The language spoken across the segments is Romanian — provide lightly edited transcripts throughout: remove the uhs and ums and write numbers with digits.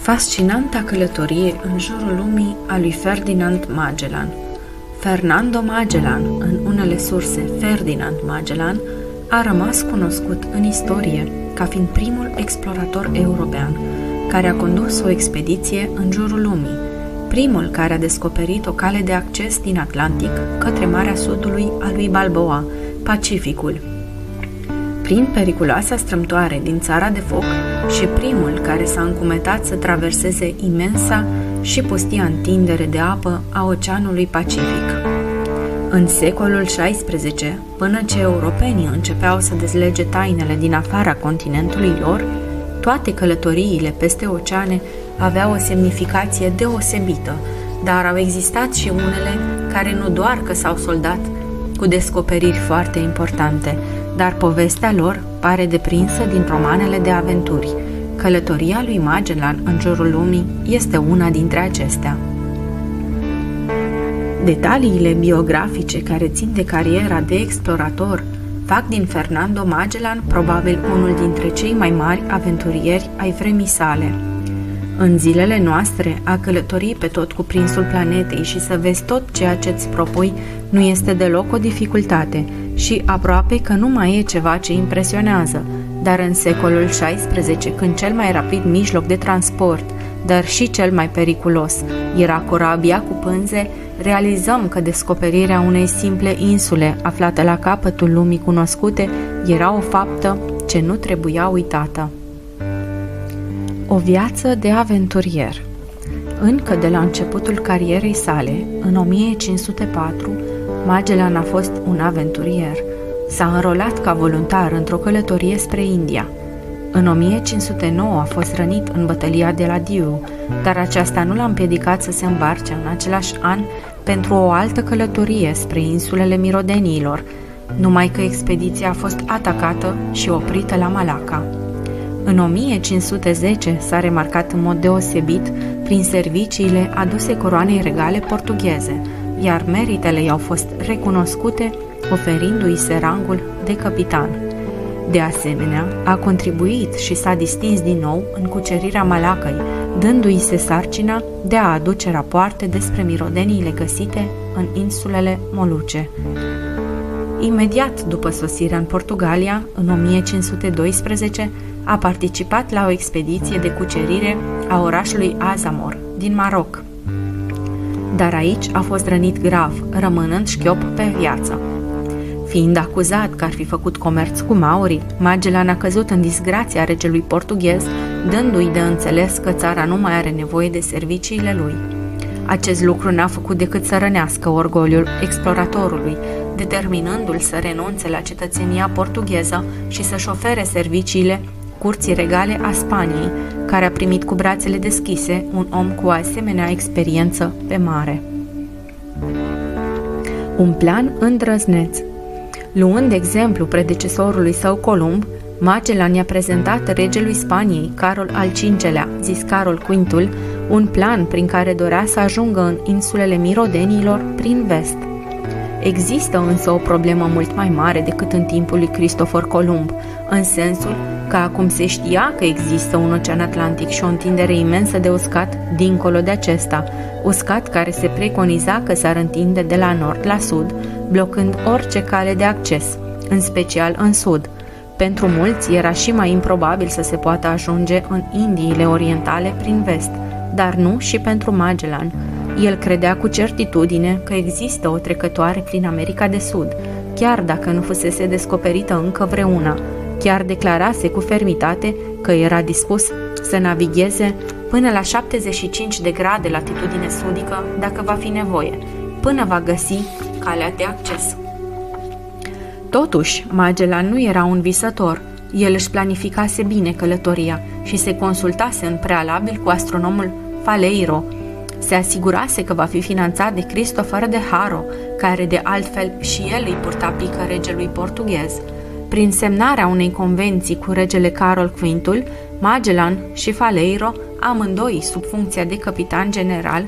Fascinanta călătorie în jurul lumii a lui Ferdinand Magellan. Fernando Magellan, în unele surse Ferdinand Magellan, a rămas cunoscut în istorie ca fiind primul explorator european care a condus o expediție în jurul lumii, primul care a descoperit o cale de acces din Atlantic către Marea Sudului a lui Balboa, Pacificul, prin periculoasa strâmtoare din Țara de Foc și primul care s-a încumetat să traverseze imensa și pustia întindere de apă a Oceanului Pacific. În secolul XVI, până ce europenii începeau să dezlege tainele din afara continentului lor, toate călătoriile peste oceane aveau o semnificație deosebită, dar au existat și unele care nu doar că s-au soldat cu descoperiri foarte importante, dar povestea lor pare deprinsă din romanele de aventuri. Călătoria lui Magellan în jurul lumii este una dintre acestea. Detaliile biografice care țin de cariera de explorator fac din Fernando Magellan probabil unul dintre cei mai mari aventurieri ai vremii sale. În zilele noastre, a călători pe tot cuprinsul planetei și să vezi tot ceea ce îți propui nu este deloc o dificultate și aproape că nu mai e ceva ce impresionează, dar în secolul XVI, când cel mai rapid mijloc de transport, dar și cel mai periculos, era corabia cu pânze, realizăm că descoperirea unei simple insule aflate la capătul lumii cunoscute era o faptă ce nu trebuia uitată. O viață de aventurier. Încă de la începutul carierei sale, în 1504, Magellan a fost un aventurier. S-a înrolat ca voluntar într-o călătorie spre India. În 1509 a fost rănit în bătălia de la Diu, dar aceasta nu l-a împiedicat să se îmbarce în același an pentru o altă călătorie spre insulele Mirodeniilor, numai că expediția a fost atacată și oprită la Malacca. În 1510 s-a remarcat în mod deosebit prin serviciile aduse coroanei regale portugheze, iar meritele i-au fost recunoscute, oferindu-i se rangul de capitan. De asemenea, a contribuit și s-a distins din nou în cucerirea Malaccai, dându-i se sarcina de a aduce rapoarte despre mirodeniile găsite în insulele Moluce. Imediat după sosirea în Portugalia, în 1512, a participat la o expediție de cucerire a orașului Azamor, din Maroc. Dar aici a fost rănit grav, rămânând șchiop pe viață. Fiind acuzat că ar fi făcut comerț cu Maori, Magellan a căzut în disgrația regelui portughez, dându-i de înțeles că țara nu mai are nevoie de serviciile lui. Acest lucru n-a făcut decât să rănească orgoliul exploratorului, determinându-l să renunțe la cetățenia portugheză și să-și ofere serviciile curții regale a Spaniei, care a primit cu brațele deschise un om cu o asemenea experiență pe mare. Un plan îndrăzneț. Luând exemplu predecesorului său Columb, Magellan i-a prezentat regelui Spaniei, Carol al V-lea, zis Carol Quintul, un plan prin care dorea să ajungă în insulele Mirodeniilor prin vest. Există însă o problemă mult mai mare decât în timpul lui Cristofor Columb, în sensul că acum se știa că există un ocean Atlantic și o întindere imensă de uscat dincolo de acesta, uscat care se preconiza că s-ar întinde de la nord la sud, blocând orice cale de acces, în special în sud. Pentru mulți era și mai improbabil să se poată ajunge în Indiile Orientale prin vest, dar nu și pentru Magellan. El credea cu certitudine că există o trecătoare prin America de Sud, chiar dacă nu fusese descoperită încă vreuna. Chiar declarase cu fermitate că era dispus să navigheze până la 75 de grade latitudine sudică dacă va fi nevoie, până va găsi calea de acces. Totuși, Magellan nu era un visător. El își planificase bine călătoria și se consultase în prealabil cu astronomul Faleiro. Se asigurase că va fi finanțat de Cristofer de Haro, care de altfel și el îi purta pică regelui portughez. Prin semnarea unei convenții cu regele Carol Quintul, Magellan și Faleiro, amândoi sub funcția de capitan general,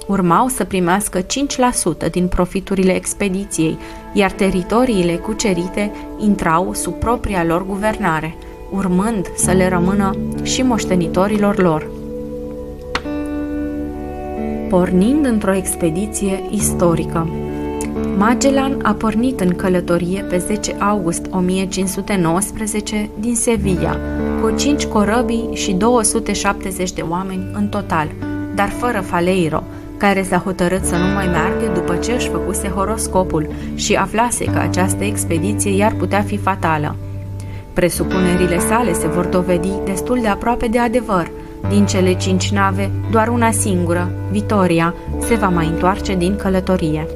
urmau să primească 5% din profiturile expediției, iar teritoriile cucerite intrau sub propria lor guvernare, urmând să le rămână și moștenitorilor lor. pornind într-o expediție istorică. Magellan a pornit în călătorie pe 10 august 1519 din Sevilla, cu 5 corăbii și 270 de oameni în total, dar fără Faleiro, care s-a hotărât să nu mai meargă după ce își făcuse horoscopul și aflase că această expediție i-ar putea fi fatală. Presupunerile sale se vor dovedi destul de aproape de adevăr. Din cele 5 nave, doar una singură, Vitoria, se va mai întoarce din călătorie.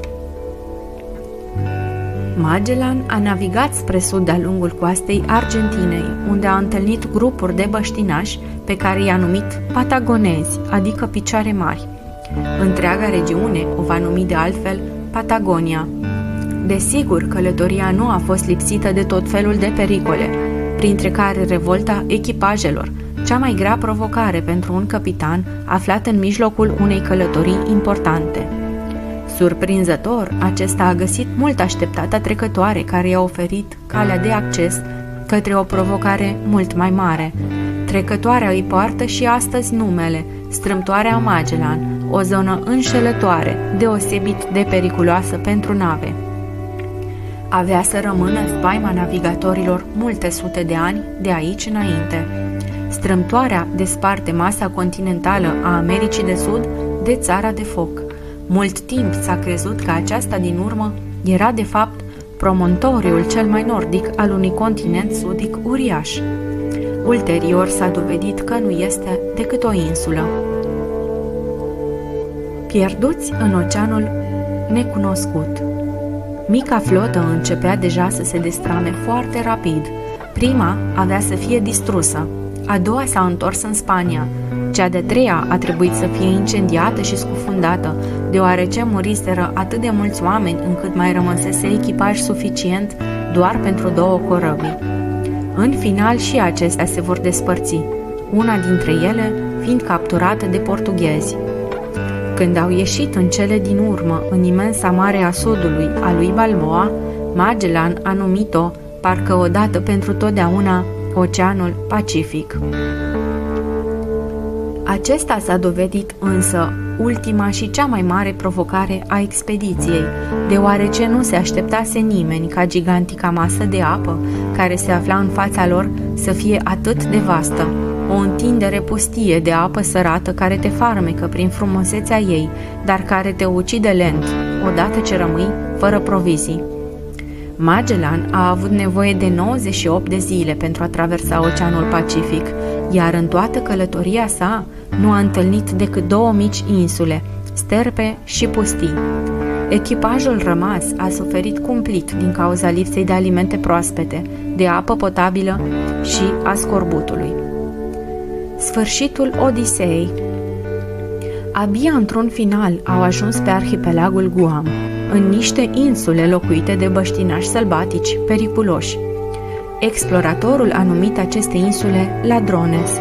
Magellan a navigat spre sud de-a lungul coastei Argentinei, unde a întâlnit grupuri de băștinași pe care i-a numit patagonezi, adică picioare mari. Întreaga regiune o va numi de altfel Patagonia. Desigur, călătoria nu a fost lipsită de tot felul de pericole, printre care revolta echipajelor, cea mai grea provocare pentru un capitan aflat în mijlocul unei călătorii importante. Surprinzător, acesta a găsit mult așteptata trecătoare care i-a oferit calea de acces către o provocare mult mai mare. Trecătoarea îi poartă și astăzi numele, Strâmtoarea Magellan, o zonă înșelătoare, deosebit de periculoasă pentru nave. Avea să rămână spaima navigatorilor multe sute de ani de aici înainte. Strâmtoarea desparte masa continentală a Americii de Sud de Țara de Foc. Mult timp s-a crezut că aceasta din urmă era de fapt promontoriul cel mai nordic al unui continent sudic uriaș. Ulterior s-a dovedit că nu este decât o insulă. Pierduți în oceanul necunoscut. Mica flotă începea deja să se destrame foarte rapid. Prima avea să fie distrusă, a doua s-a întors în Spania, cea de treia a trebuit să fie incendiată și scufundată, deoarece muriseră atât de mulți oameni încât mai rămăsese echipaj suficient doar pentru 2 corăbii. În final și acestea se vor despărți, una dintre ele fiind capturată de portughezi. Când au ieșit în cele din urmă în imensa mare a sudului a lui Balboa, Magellan a numit-o, parcă odată pentru totdeauna, Oceanul Pacific. Acesta s-a dovedit însă ultima și cea mai mare provocare a expediției, deoarece nu se așteptase nimeni ca gigantica masă de apă care se afla în fața lor să fie atât de vastă, o întindere pustie de apă sărată care te farmecă prin frumusețea ei, dar care te ucide lent, odată ce rămâi fără provizii. Magellan a avut nevoie de 98 de zile pentru a traversa Oceanul Pacific, iar în toată călătoria sa nu a întâlnit decât 2 mici insule, sterpe și pustii. Echipajul rămas a suferit cumplit din cauza lipsei de alimente proaspete, de apă potabilă și a scorbutului. Sfârșitul Odiseei. Abia într-un final au ajuns pe arhipelagul Guam, în niște insule locuite de băștinași sălbatici, periculoși. Exploratorul a numit aceste insule Ladrones.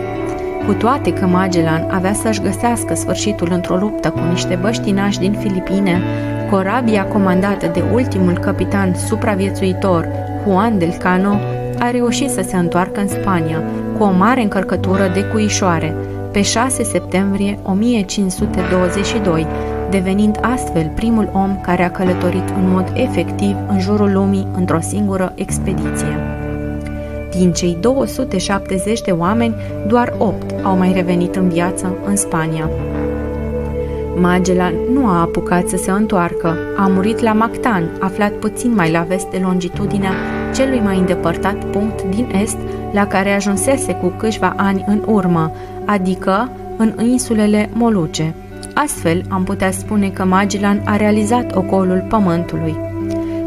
Cu toate că Magellan avea să-și găsească sfârșitul într-o luptă cu niște băștinași din Filipine, corabia comandată de ultimul capitan supraviețuitor, Juan del Cano, a reușit să se întoarcă în Spania cu o mare încărcătură de cuișoare, pe 6 septembrie 1522, devenind astfel primul om care a călătorit în mod efectiv în jurul lumii într-o singură expediție. Din cei 270 de oameni, doar 8 au mai revenit în viață în Spania. Magellan nu a apucat să se întoarcă, a murit la Mactan, aflat puțin mai la vest de longitudinea celui mai îndepărtat punct din est la care ajunsese cu câțiva ani în urmă, adică în insulele Moluce. Astfel, am putea spune că Magellan a realizat ocolul Pământului.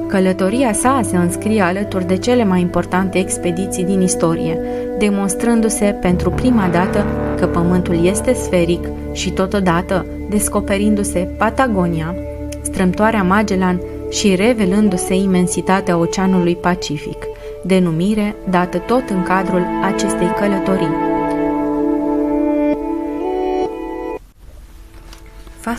Călătoria sa se înscrie alături de cele mai importante expediții din istorie, demonstrându-se pentru prima dată că Pământul este sferic și totodată descoperindu-se Patagonia, strâmtoarea Magellan și revelându-se imensitatea Oceanului Pacific, denumire dată tot în cadrul acestei călătorii.